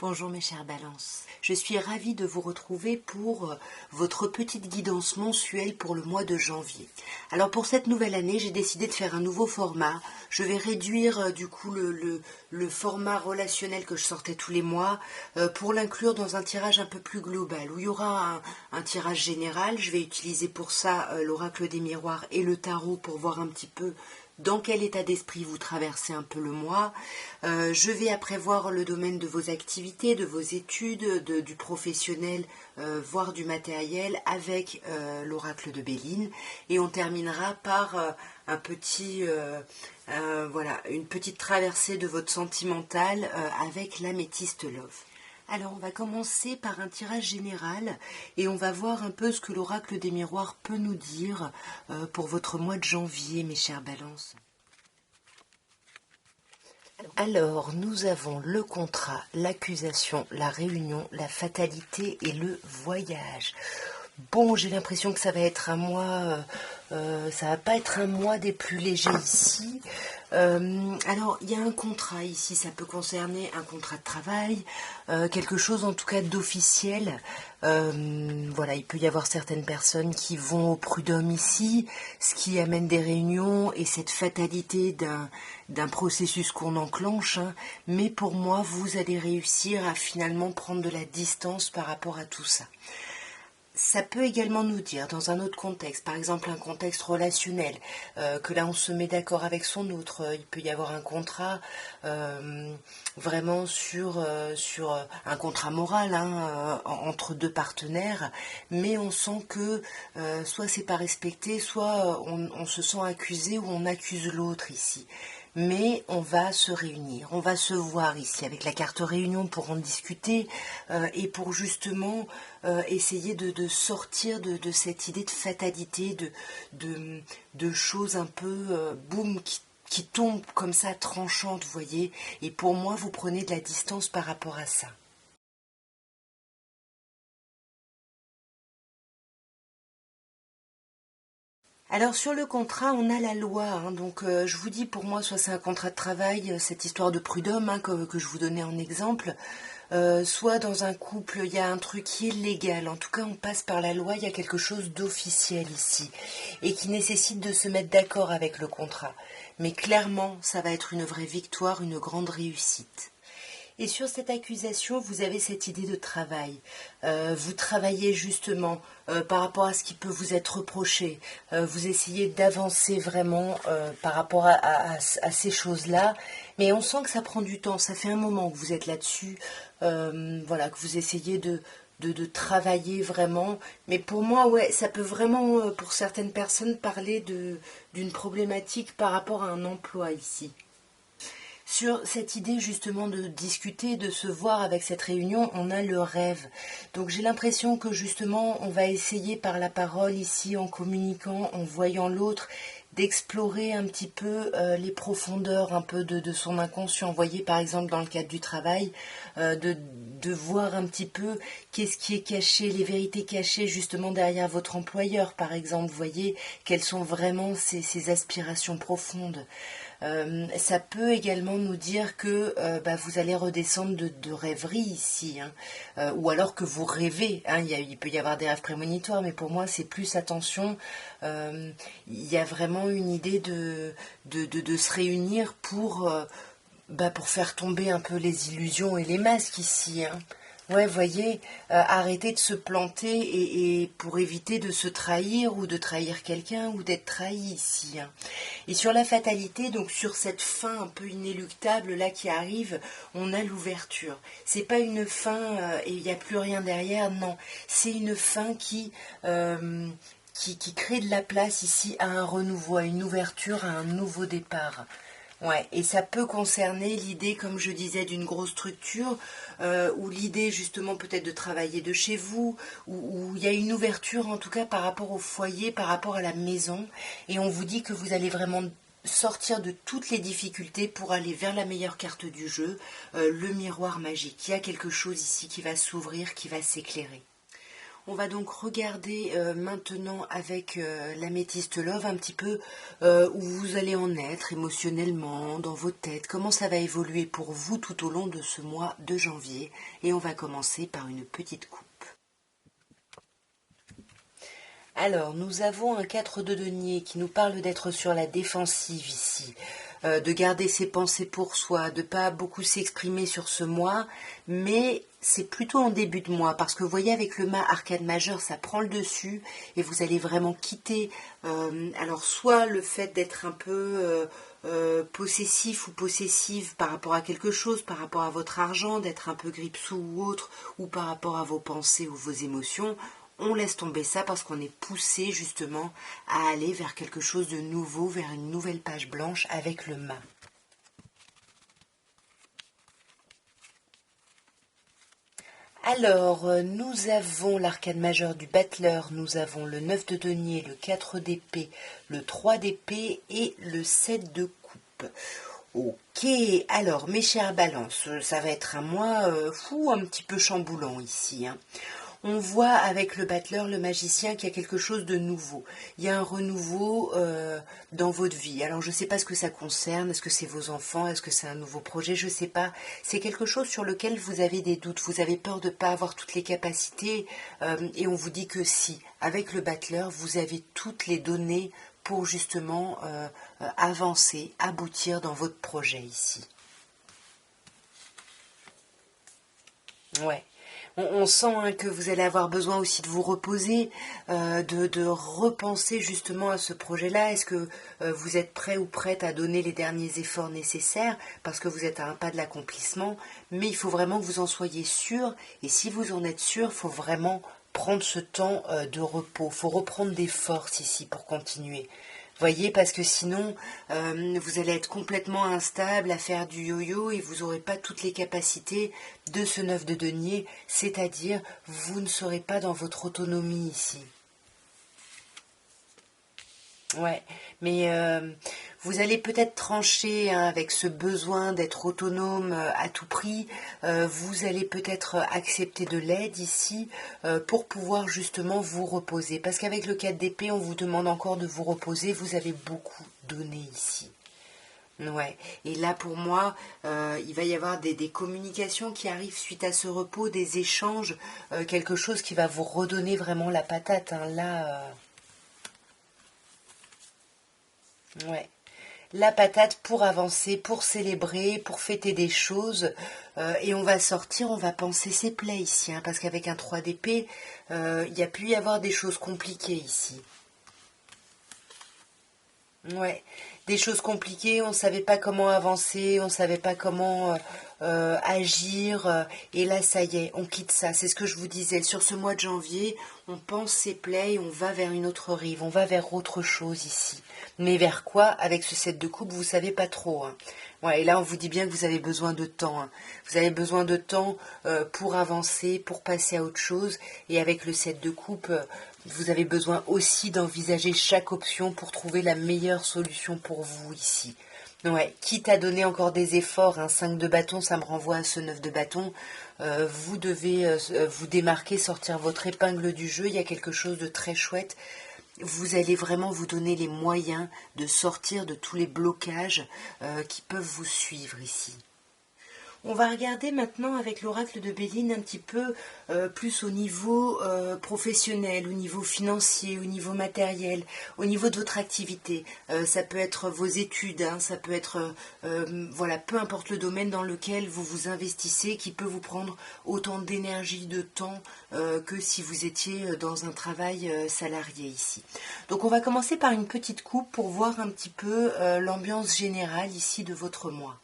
Bonjour mes chères balances, je suis ravie de vous retrouver pour votre petite guidance mensuelle pour le mois de janvier. Alors pour cette nouvelle année, j'ai décidé de faire un nouveau format. Je vais réduire du coup le format relationnel que je sortais tous les mois pour l'inclure dans un tirage un peu plus global, où il y aura un tirage général. Je vais utiliser pour ça l'oracle des miroirs et le tarot pour voir un petit peu dans quel état d'esprit vous traversez un peu le mois. Je vais après voir le domaine de vos activités, de vos études, du professionnel, voire du matériel avec l'oracle de Béline. Et on terminera par une petite traversée de votre sentimental avec l'améthyste love. Alors on va commencer par un tirage général et on va voir un peu ce que l'oracle des miroirs peut nous dire pour votre mois de janvier, mes chères balances. Alors nous avons le contrat, l'accusation, la réunion, la fatalité et le voyage. Bon, j'ai l'impression que ça va être un mois, ça va pas être un mois des plus légers ici. Alors, il y a un contrat ici, ça peut concerner un contrat de travail, quelque chose en tout cas d'officiel. Voilà, il peut y avoir certaines personnes qui vont au prud'homme ici, ce qui amène des réunions et cette fatalité d'un processus qu'on enclenche. Hein. Mais pour moi, vous allez réussir à finalement prendre de la distance par rapport à tout ça. Ça peut également nous dire, dans un autre contexte, par exemple un contexte relationnel, que là on se met d'accord avec son autre, il peut y avoir un contrat vraiment sur un contrat moral hein, entre deux partenaires, mais on sent que soit c'est pas respecté, soit on se sent accusé ou on accuse l'autre ici. Mais on va se réunir, on va se voir ici avec la carte réunion pour en discuter et pour justement essayer de sortir de cette idée de fatalité, de choses un peu boum qui tombent comme ça tranchantes, vous voyez. Et pour moi, vous prenez de la distance par rapport à ça. Alors sur le contrat, on a la loi, hein, donc je vous dis pour moi, soit c'est un contrat de travail, cette histoire de prud'homme hein, que je vous donnais en exemple, soit dans un couple, il y a un truc qui est légal, en tout cas on passe par la loi, il y a quelque chose d'officiel ici, et qui nécessite de se mettre d'accord avec le contrat. Mais clairement, ça va être une vraie victoire, une grande réussite. Et sur cette accusation, vous avez cette idée de travail. Vous travaillez justement par rapport à ce qui peut vous être reproché. Vous essayez d'avancer vraiment par rapport à ces choses-là. Mais on sent que ça prend du temps. Ça fait un moment que vous êtes là-dessus. Voilà, que vous essayez de travailler vraiment. Mais pour moi, ouais, ça peut vraiment, pour certaines personnes, parler d'une problématique par rapport à un emploi ici. Sur cette idée justement de discuter, de se voir avec cette réunion, on a le rêve. Donc j'ai l'impression que justement on va essayer par la parole ici, en communiquant, en voyant l'autre, d'explorer un petit peu les profondeurs un peu de son inconscient. Vous voyez par exemple dans le cadre du travail, de voir un petit peu qu'est-ce qui est caché, les vérités cachées justement derrière votre employeur par exemple. Vous voyez quelles sont vraiment ses aspirations profondes. Ça peut également nous dire que vous allez redescendre de rêverie ici, hein, ou alors que vous rêvez. Hein, il peut y avoir des rêves prémonitoires, mais pour moi c'est plus attention. Il y a vraiment une idée de se réunir pour faire tomber un peu les illusions et les masques ici. Hein. Ouais, voyez, arrêter de se planter et pour éviter de se trahir ou de trahir quelqu'un ou d'être trahi ici. Hein. Et sur la fatalité, donc sur cette fin un peu inéluctable là qui arrive, on a l'ouverture. C'est pas une fin et il n'y a plus rien derrière, non. C'est une fin qui crée de la place ici à un renouveau, à une ouverture, à un nouveau départ. Ouais, et ça peut concerner l'idée, comme je disais, d'une grosse structure, ou l'idée justement peut-être de travailler de chez vous, où il y a une ouverture en tout cas par rapport au foyer, par rapport à la maison, et on vous dit que vous allez vraiment sortir de toutes les difficultés pour aller vers la meilleure carte du jeu, le miroir magique. Il y a quelque chose ici qui va s'ouvrir, qui va s'éclairer. On va donc regarder maintenant avec l'améthyste Love un petit peu où vous allez en être émotionnellement, dans vos têtes, comment ça va évoluer pour vous tout au long de ce mois de janvier. Et on va commencer par une petite coupe. Alors, nous avons un 4 de denier qui nous parle d'être sur la défensive ici, de garder ses pensées pour soi, de pas beaucoup s'exprimer sur ce mois, mais c'est plutôt en début de mois, parce que vous voyez avec le mât arcane majeur, ça prend le dessus, et vous allez vraiment quitter, alors soit le fait d'être un peu possessif ou possessive par rapport à quelque chose, par rapport à votre argent, d'être un peu grippe-sous ou autre, ou par rapport à vos pensées ou vos émotions, on laisse tomber ça parce qu'on est poussé justement à aller vers quelque chose de nouveau, vers une nouvelle page blanche avec le mât. Alors, nous avons l'arcane majeur du battleur, nous avons le 9 de denier, le 4 d'épée, le 3 d'épée et le 7 de coupe. Ok, alors mes chères balances, ça va être un mois fou, un petit peu chamboulant ici, hein. On voit avec le battleur, le magicien, qu'il y a quelque chose de nouveau. Il y a un renouveau dans votre vie. Alors je ne sais pas ce que ça concerne, est-ce que c'est vos enfants, est-ce que c'est un nouveau projet, je ne sais pas. C'est quelque chose sur lequel vous avez des doutes, vous avez peur de ne pas avoir toutes les capacités et on vous dit que si, avec le battleur, vous avez toutes les données pour justement avancer, aboutir dans votre projet ici. Ouais. On sent hein, que vous allez avoir besoin aussi de vous reposer, de repenser justement à ce projet-là. Est-ce que vous êtes prêt ou prête à donner les derniers efforts nécessaires parce que vous êtes à un pas de l'accomplissement, mais il faut vraiment que vous en soyez sûr. Et si vous en êtes sûr, il faut vraiment prendre ce temps de repos. Il faut reprendre des forces ici pour continuer. Voyez, parce que sinon, vous allez être complètement instable à faire du yo-yo et vous n'aurez pas toutes les capacités de ce 9 de denier, c'est-à-dire vous ne serez pas dans votre autonomie ici. Ouais, mais vous allez peut-être trancher hein, avec ce besoin d'être autonome à tout prix. Vous allez peut-être accepter de l'aide ici pour pouvoir justement vous reposer. Parce qu'avec le 4 d'épée, on vous demande encore de vous reposer. Vous avez beaucoup donné ici. Ouais, et là pour moi, il va y avoir des communications qui arrivent suite à ce repos, des échanges, quelque chose qui va vous redonner vraiment la patate. Hein. Là, ouais. La patate pour avancer, pour célébrer, pour fêter des choses. Et on va sortir, on va penser ses plaies ici, hein, parce qu'avec un 3 d'épée, il y a pu y avoir des choses compliquées ici. Ouais, des choses compliquées, on ne savait pas comment avancer, on ne savait pas comment agir, et là ça y est, on quitte ça, c'est ce que je vous disais, sur ce mois de janvier, on pense ses plaies et on va vers une autre rive, on va vers autre chose ici. Mais vers quoi? Avec ce 7 de coupe, vous savez pas trop, hein. Ouais, et là on vous dit bien que vous avez besoin de temps, hein. Vous avez besoin de temps pour avancer, pour passer à autre chose, et avec le 7 de coupe, vous avez besoin aussi d'envisager chaque option pour trouver la meilleure solution pour vous ici. Ouais, quitte à donner encore des efforts, un 5 de bâton, ça me renvoie à ce 9 de bâton, vous devez vous démarquer, sortir votre épingle du jeu, il y a quelque chose de très chouette. Vous allez vraiment vous donner les moyens de sortir de tous les blocages qui peuvent vous suivre ici. On va regarder maintenant avec l'oracle de Béline un petit peu plus au niveau professionnel, au niveau financier, au niveau matériel, au niveau de votre activité. Ça peut être vos études, hein, ça peut être, voilà, peu importe le domaine dans lequel vous vous investissez, qui peut vous prendre autant d'énergie, de temps que si vous étiez dans un travail salarié ici. Donc on va commencer par une petite coupe pour voir un petit peu l'ambiance générale ici de votre mois.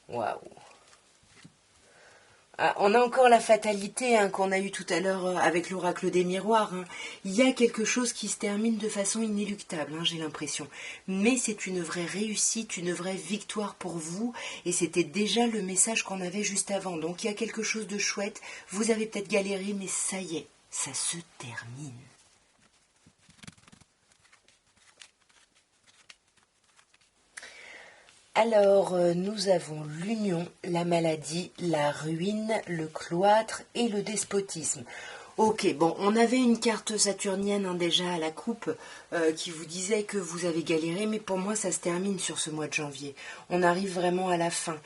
Waouh. Ah, on a encore la fatalité hein, qu'on a eue tout à l'heure avec l'oracle des miroirs. Hein. Il y a quelque chose qui se termine de façon inéluctable, hein, j'ai l'impression. Mais c'est une vraie réussite, une vraie victoire pour vous. Et c'était déjà le message qu'on avait juste avant. Donc il y a quelque chose de chouette. Vous avez peut-être galéré, mais ça y est, ça se termine. Alors, nous avons l'union, la maladie, la ruine, le cloître et le despotisme. Ok, bon, on avait une carte saturnienne déjà à la coupe qui vous disait que vous avez galéré, mais pour moi ça se termine sur ce mois de janvier. On arrive vraiment à la fin.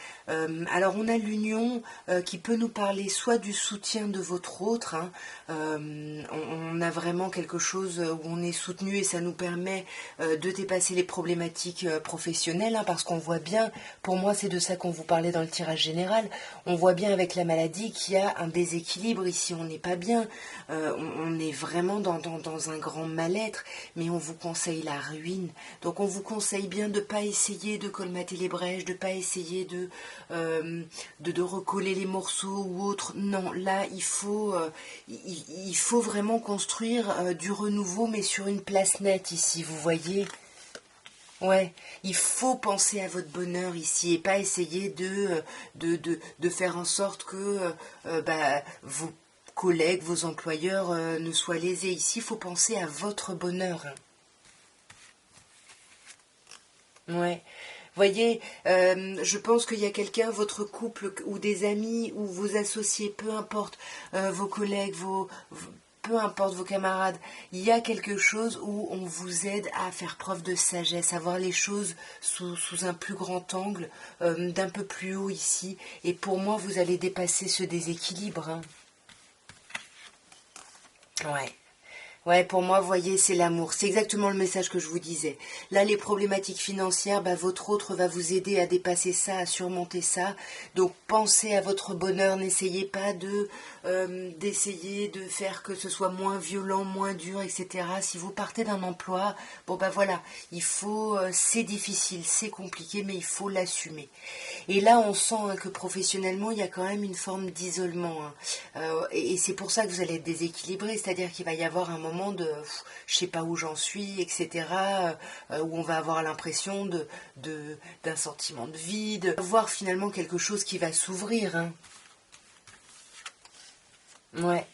Alors on a l'union qui peut nous parler soit du soutien de votre autre, hein, on a vraiment quelque chose où on est soutenu et ça nous permet de dépasser les problématiques professionnelles, hein, parce qu'on voit bien, pour moi c'est de ça qu'on vous parlait dans le tirage général, on voit bien avec la maladie qu'il y a un déséquilibre ici, on n'est pas bien. On est vraiment dans un grand mal-être, mais on vous conseille la ruine. Donc on vous conseille bien de ne pas essayer de colmater les brèches, de ne pas essayer de recoller les morceaux ou autre. Non, là il faut vraiment construire du renouveau, mais sur une place nette ici, vous voyez. Ouais, il faut penser à votre bonheur ici et pas essayer de faire en sorte que vos collègues, vos employeurs ne soient lésés. Ici, il faut penser à votre bonheur. Ouais. Voyez, je pense qu'il y a quelqu'un, votre couple ou des amis ou vos associés, peu importe, vos collègues, peu importe vos camarades, il y a quelque chose où on vous aide à faire preuve de sagesse, à voir les choses sous un plus grand angle, d'un peu plus haut ici. Et pour moi, vous allez dépasser ce déséquilibre, hein. Ouais. Ouais, pour moi, vous voyez, c'est l'amour. C'est exactement le message que je vous disais. Là, les problématiques financières, bah, votre autre va vous aider à dépasser ça, à surmonter ça. Donc, pensez à votre bonheur. N'essayez pas d'essayer de faire que ce soit moins violent, moins dur, etc. Si vous partez d'un emploi, bon, bah voilà, il faut, c'est difficile, c'est compliqué, mais il faut l'assumer. Et là, on sent hein, que professionnellement, il y a quand même une forme d'isolement, hein. Et c'est pour ça que vous allez être déséquilibré, c'est-à-dire qu'il va y avoir un moment de je sais pas où j'en suis, etc., où on va avoir l'impression d'un sentiment de vide, voir finalement quelque chose qui va s'ouvrir, hein. Ouais.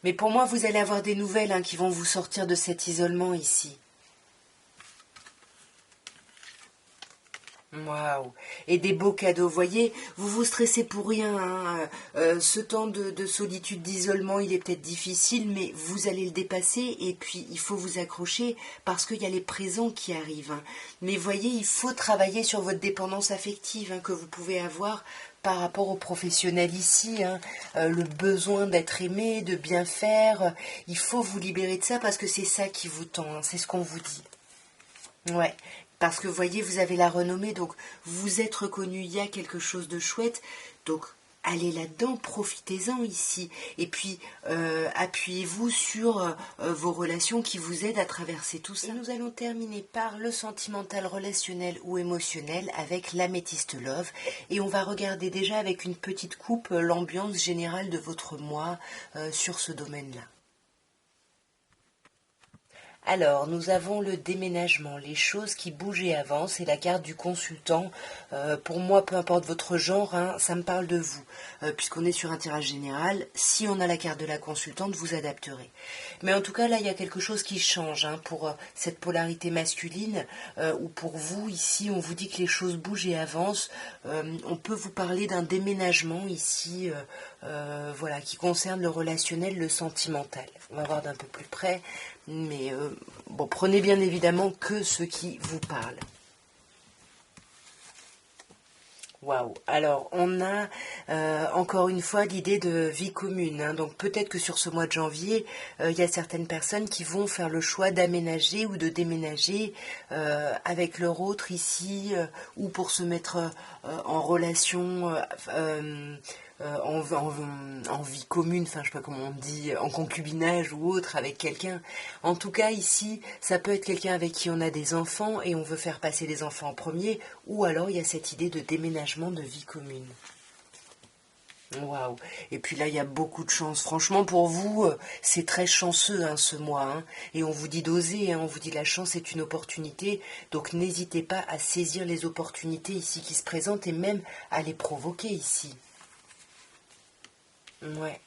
Mais pour moi, vous allez avoir des nouvelles hein, qui vont vous sortir de cet isolement ici. Waouh! Et des beaux cadeaux, voyez, vous vous stressez pour rien, hein. Ce temps de solitude, d'isolement, il est peut-être difficile, mais vous allez le dépasser et puis il faut vous accrocher parce qu'il y a les présents qui arrivent, hein. Mais voyez, il faut travailler sur votre dépendance affective hein, que vous pouvez avoir par rapport aux professionnels ici, hein. Le besoin d'être aimé, de bien faire, il faut vous libérer de ça parce que c'est ça qui vous tend, hein, c'est ce qu'on vous dit. Ouais, parce que vous voyez, vous avez la renommée, donc vous êtes reconnu, il y a quelque chose de chouette, donc allez là-dedans, profitez-en ici, et puis appuyez-vous sur vos relations qui vous aident à traverser tout ça. Et nous allons terminer par le sentimental, relationnel ou émotionnel avec l'améthyste love, et on va regarder déjà avec une petite coupe l'ambiance générale de votre mois sur ce domaine-là. Alors, nous avons le déménagement, les choses qui bougent et avancent, et la carte du consultant. Pour moi, peu importe votre genre, hein, ça me parle de vous. Puisqu'on est sur un tirage général, si on a la carte de la consultante, vous adapterez. Mais en tout cas, là, il y a quelque chose qui change hein, pour cette polarité masculine, où pour vous, ici, on vous dit que les choses bougent et avancent. On peut vous parler d'un déménagement ici, voilà, qui concerne le relationnel, le sentimental. On va voir d'un peu plus près. Mais bon, prenez bien évidemment que ce qui vous parle. Waouh. Alors, on a encore une fois l'idée de vie commune, hein. Donc peut-être que sur ce mois de janvier, il y a certaines personnes qui vont faire le choix d'aménager ou de déménager avec leur autre ici, ou pour se mettre en relation en vie commune, enfin je sais pas comment on dit, en concubinage ou autre avec quelqu'un. En tout cas ici, ça peut être quelqu'un avec qui on a des enfants et on veut faire passer les enfants en premier, ou alors il y a cette idée de déménagement de vie commune. Waouh! Et puis là, il y a beaucoup de chance. Franchement, pour vous, c'est très chanceux hein, ce mois. Hein. Et on vous dit d'oser, hein, on vous dit la chance est une opportunité. Donc n'hésitez pas à saisir les opportunités ici qui se présentent et même à les provoquer ici. Ouais.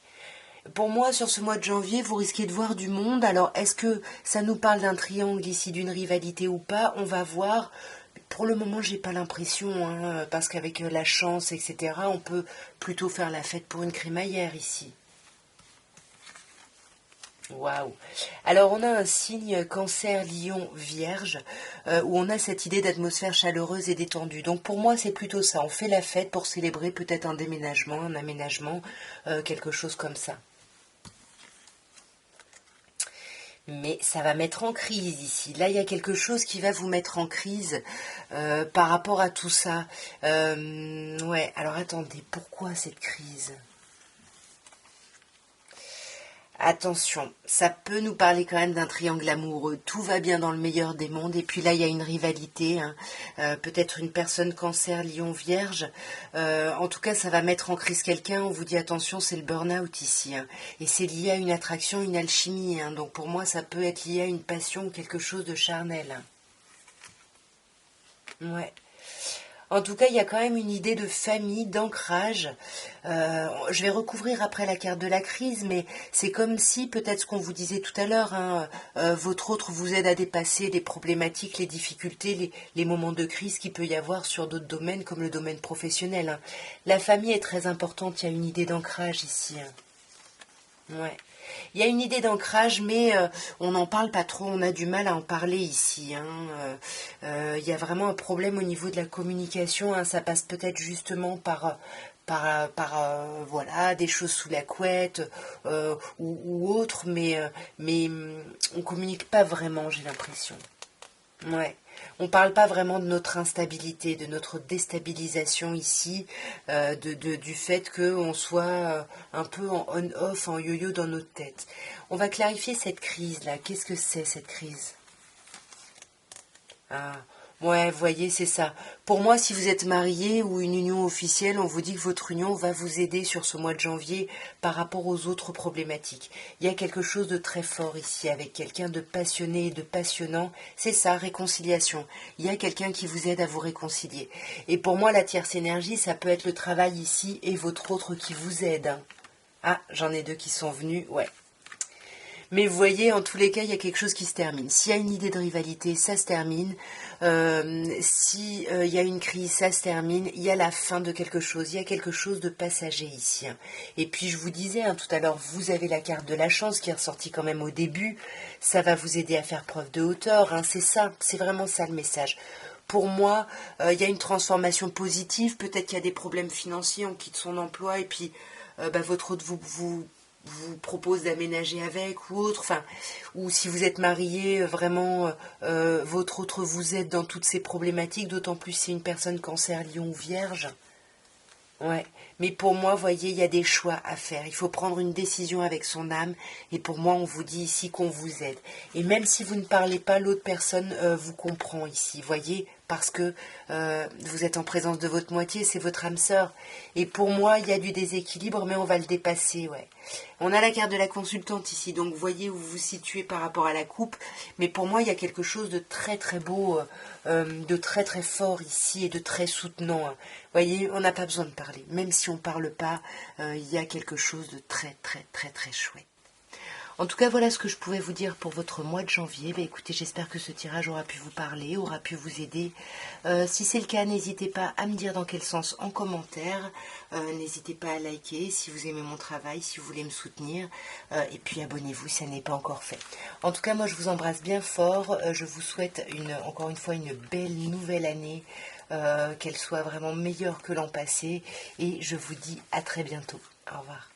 Pour moi, sur ce mois de janvier, vous risquez de voir du monde. Alors, est-ce que ça nous parle d'un triangle ici, d'une rivalité ou pas? On va voir. Pour le moment, j'ai pas l'impression, hein, parce qu'avec la chance, etc., on peut plutôt faire la fête pour une crémaillère ici. Waouh! Alors on a un signe Cancer, Lion, Vierge, où on a cette idée d'atmosphère chaleureuse et détendue. Donc pour moi c'est plutôt ça. On fait la fête pour célébrer peut-être un déménagement, un aménagement, quelque chose comme ça. Mais ça va mettre en crise ici. Là, il y a quelque chose qui va vous mettre en crise par rapport à tout ça. Ouais, alors attendez, pourquoi cette crise? Attention, ça peut nous parler quand même d'un triangle amoureux. Tout va bien dans le meilleur des mondes. Et puis là, il y a une rivalité. Hein. Peut-être une personne cancer, lion, vierge. En tout cas, ça va mettre en crise quelqu'un. On vous dit attention, c'est le burn-out ici. Hein. Et c'est lié à une attraction, une alchimie. Hein. Donc pour moi, ça peut être lié à une passion ou quelque chose de charnel. Hein. Ouais. En tout cas, il y a quand même une idée de famille, d'ancrage. Je vais recouvrir après la carte de la crise, mais c'est comme si, peut-être ce qu'on vous disait tout à l'heure, hein, votre autre vous aide à dépasser les problématiques, les difficultés, les moments de crise qu'il peut y avoir sur d'autres domaines, comme le domaine professionnel. Hein. La famille est très importante, il y a une idée d'ancrage ici. Hein. Ouais. Il y a une idée d'ancrage, mais on n'en parle pas trop, on a du mal à en parler ici. Hein. Il y a vraiment un problème au niveau de la communication, hein. Ça passe peut-être justement par voilà, des choses sous la couette ou autre, mais on communique pas vraiment, j'ai l'impression. Ouais. On ne parle pas vraiment de notre instabilité, de notre déstabilisation ici, du fait qu'on soit un peu en on-off, en yo-yo dans notre tête. On va clarifier cette crise-là. Qu'est-ce que c'est cette crise? Ah, ouais, vous voyez, c'est ça. Pour moi, si vous êtes marié ou une union officielle, on vous dit que votre union va vous aider sur ce mois de janvier par rapport aux autres problématiques. Il y a quelque chose de très fort ici avec quelqu'un de passionné et de passionnant. C'est ça, réconciliation. Il y a quelqu'un qui vous aide à vous réconcilier. Et pour moi, la tierce énergie, ça peut être le travail ici et votre autre qui vous aide. Hein. Ah, j'en ai deux qui sont venus, ouais. Mais vous voyez, en tous les cas, il y a quelque chose qui se termine. S'il y a une idée de rivalité, ça se termine. Si il y a une crise, ça se termine. Il y a la fin de quelque chose. Il y a quelque chose de passager ici. Hein. Et puis, je vous disais tout à l'heure, vous avez la carte de la chance qui est ressortie quand même au début. Ça va vous aider à faire preuve de hauteur. Hein. C'est ça, c'est vraiment ça le message. Pour moi, il y a une transformation positive. Peut-être qu'il y a des problèmes financiers, on quitte son emploi et puis votre autre vous propose d'aménager avec ou autre, enfin, ou si vous êtes marié, vraiment, votre autre vous aide dans toutes ces problématiques, d'autant plus si c'est une personne cancer, lion ou vierge. Ouais, mais pour moi, voyez, il y a des choix à faire. Il faut prendre une décision avec son âme. Et pour moi, on vous dit ici qu'on vous aide. Et même si vous ne parlez pas, l'autre personne vous comprend ici, voyez, parce que vous êtes en présence de votre moitié, c'est votre âme sœur. Et pour moi, il y a du déséquilibre, mais on va le dépasser, ouais. On a la carte de la consultante ici, donc vous voyez où vous vous situez par rapport à la coupe. Mais pour moi, il y a quelque chose de très très beau, de très très fort ici et de très soutenant. Hein. Voyez, on n'a pas besoin de parler. Même si on ne parle pas, il y a quelque chose de très très très très chouette. En tout cas, voilà ce que je pouvais vous dire pour votre mois de janvier. Écoutez, j'espère que ce tirage aura pu vous parler, aura pu vous aider. Si c'est le cas, n'hésitez pas à me dire dans quel sens en commentaire. N'hésitez pas à liker si vous aimez mon travail, si vous voulez me soutenir. Et puis abonnez-vous si ça n'est pas encore fait. En tout cas, moi je vous embrasse bien fort. Je vous souhaite encore une fois une belle nouvelle année. Qu'elle soit vraiment meilleure que l'an passé. Et je vous dis à très bientôt. Au revoir.